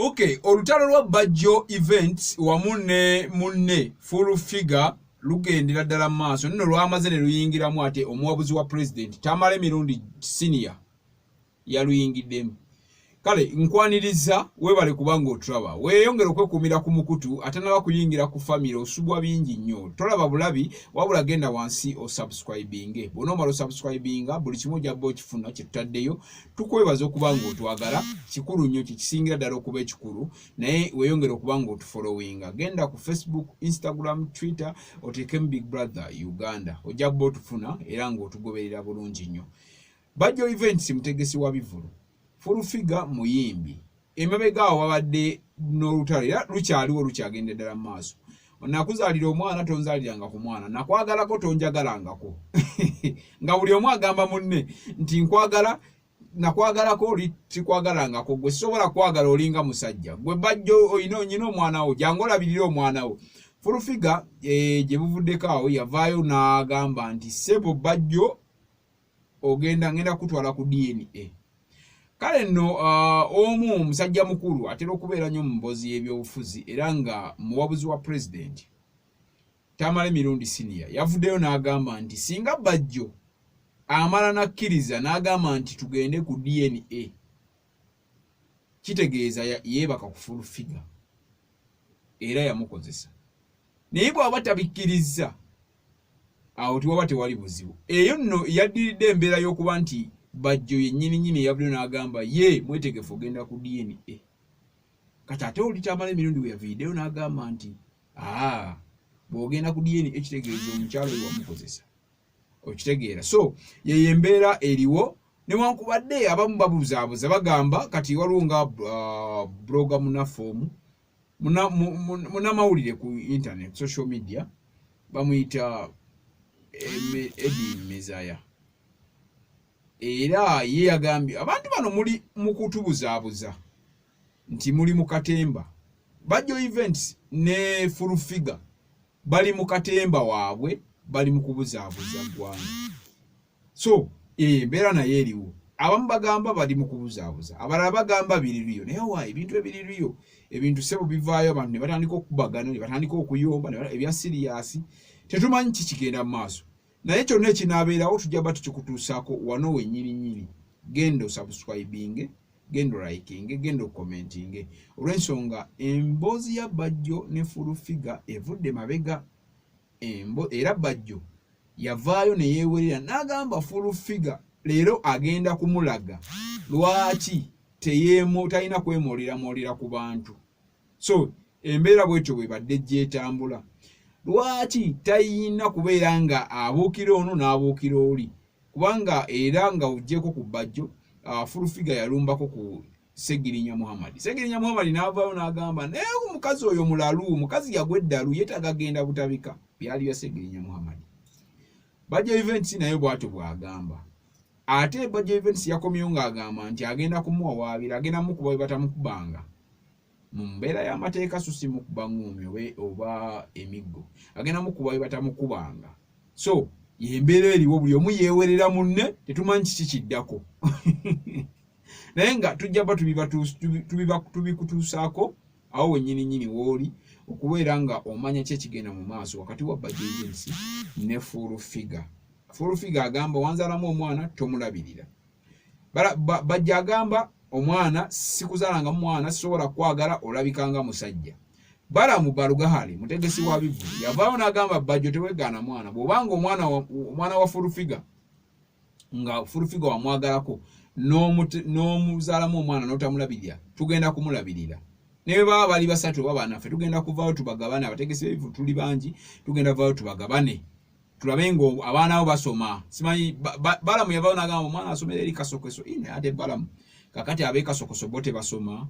Okay, olutalo lwa Bajjo events wamune munne full figure lugendera ddala maaso nno lwamaze ne luyingiramu ate omuwabuzi wa president Tamale emirundi senior yaluyingiddemu. Kale nkwaniriza webale kubanga otulaba weeyongera okwekumira ku mukutu ate naba kuyingira ku family osubwa bingi nnyo tolaba bulabi wabula genda wansi o subscribing bonomalo subscribinga buli kimu jabbo kifuna kitaddeyo tukwebaza okubanga otwagala kikulu nnyo kisingira ddala okuba ekikulu naye weeyongera okubanga otufollowinga genda ku Facebook, Instagram, Twitter oteekemu Big Brother Uganda ojabbo otufuna era ng'otugoberera bulungi nnyo. Bajjo events mutegesi wa bivulu full figure muyimbi emabega awo wabadde n'olutalo era lukyaliwo lukyagenda ddala mu maaso nakuzaalira omwana tonzaaliranga ku mwana nakwagalako tonjagalangako nga buli omu agamba munne nti nkwagala nakwagalako tikwagalangako gwe sobola kwagala olinga musajja gwe Bajjo oyina onyina omwana wo jangu olabirira omwana wo. Full figure gye buvuddeko awo yavaayo n'agamba nti sebo Bajjo ngenda kutwala ku DNA. Kale nno omu omusajja mukulu atera okubeera nnyo mu mboozi y'ebyobufuzi era nga muwabuzi wa president Tamale emirundi senior yavuddeyo n'agamba nti singa Bajjo amala nakkiriza n'agamba nti tugende ku DNA kitegeeza yeebaka ku full figure era yamukozesa naye bw'aba tabikkiriza awo tiwaba tewali buzibu eyo nno yaddiridde embeera y'okuba nti Bajjo yennyini yabudde n'agamba ye mwetegefu ogenda ku DNA kati ate oli Tamale emirundi we yaviideyo n'agamba nti bw'ogenda ku DNA ekitegeeza omukyalo we wamukozesa okitegeera so yeyo embeera eriwo newankubadde abamu babuzaabuza bagamba kati waliwo nga blogger munafoomu munamawulire ku internet social media bamuyita Eddie Mezaya era ye yagambye abantu bano muli mu kutubuzaabuza nti muli mu katemba Bajjo events ne full figure bali mu katemba waabwe bali mu kubuzaabuza ggwanga so embeera naye eriwo abamu bagamba bali mu kubuzaabuza abalala bagamba biririyo naye wa ebintu ebiririyo ebintu sebo bivaayo abantu ne batandika okubagana ne batandika okuyomba ebya siriyasi tetumanyi kikigenda mu maaso naye kyonna ekinaabeerawo tujja ba tukikutuusaako wano wennyininyini genda osubscribing genda liking genda commenting olw'ensonga emboozi ya Bajjo ne full figure evudde mabega era Bajjo yavaayo ne yeewerera n'agamba full figure leero agenda kumulaga lwaki talina kwemooleramoolera ku bantu so embeera bwetyo bwebadde gyetambula lwaki tayina kubeera nga abuukira ono n'abuukira oli kubanga era nga ujjeko ku Bajjo full figure yalumbako ku Segirinya Muhammad n'avaayo n'agamba naye omukazi oyo mulalu omukazi yagwa eddalu yetagagenda butabika byali bya Segirinya Muhammad. Bajjo events naye bw'atyo bw'agamba ate Bajjo events yakomyeyo ng'agamba nti agenda kumuwawaabira agenda mukuba we batamukubanga mu mbeera y'amateeka susi mukuba ng'omyo oba emiggo agenda mukuba we batamukubanga so yembeera eriwo buli omu yeewerera munne tetumanyi kiki kiddako naye nga tujja ba tubikutuusaako awo wennyininyini wooli okubeera nga omanya ki ekigenda mu maaso wakati wa Bajjo events ne full figure. Full figure agamba wanzaalamu omwana tomulabirira Bajjo agamba omwana sikuzaalanga mwana sisobola kwagala olabikanga musajja. Balamu Balugahali mutegesi wa bivulu yavaayo n'agamba Bajjo tewegaana mwana bw'obanga omwana wa full figure nga full figure wamwagalako n'omuzaalamu omwana n'otamulabirira tugenda kumulabirira naye baba bali basatu oba banaffe tugenda kuvaayo tubagabane abategesi b'ebivulu tuli bangi tugenda vaayo tubagabane tulabe ngo abaana abo basoma simanyi Balamu yavaayo n'agamba omwana asomera eri Kasokoso ate Balamu kakati abe Kasokoso bote basoma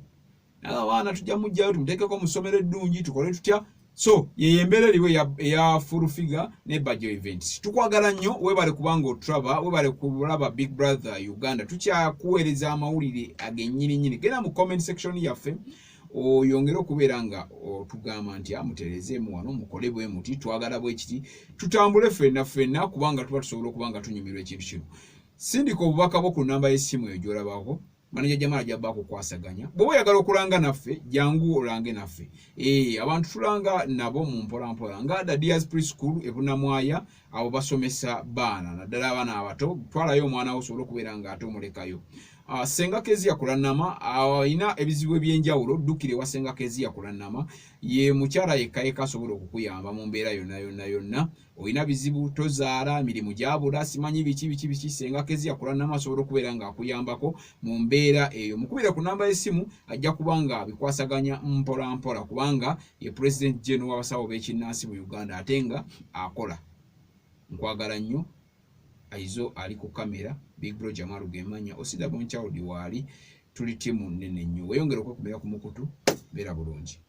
abaana tujja mujjayo tumuteekeko mu ssomero eddungi tukole tutya so yeyembeera eriwe eya full figure ne Bajjo events. Tukwagala nnyo webale kubanga otulaba webale kulaba Big Brother Uganda tukyakuweereza amawulire agennyininyini genda mu comment section yaffe oyongere okubeera nga otugamba nti amuterezeemu wano mukole bwe muti twagala bwe kiti tutambule ffenna kubanga tuba tusobola okubanga tunyumirwa ekintu kino. Sindika obubaka bwo ku nnamba y'essimu eyo gy'olabako Manager Jamala jabba kukwasaganya bwe oyagala okulanga naffe jangu olange naffe abantu tulanga nabo mu mpola nga Dadias Preschool ebunamwaya abo basomesa baana naddala abaana abato twalayo omwana wo osobola okubeera nga ate omulekayo Senga Kezia Kulannama ayina ebizibu ebyenjawulo ddukire wa Senga Kezia Kulannama ye mukyala yekka asobola okukuyamba mu mbeera yonna oyina bizibu tozaala mirimu gyabula simanyi biki Senga Kezia Kulannama asobola okubeera nga akuyambako mu mbeera eyo mukubira ku namba y'essimu ajja kubanga bikwasaganya mpola kubanga ye President General w'abasawo b'ekinnansi mu Uganda ate nga akola nkwagala nnyo aizo ali ku kamera Big Bro Jamalu Gemanya Osida Bonchild wali tuli timu nnene nnyo weyongera okwekumira ku mukutu beera bulungi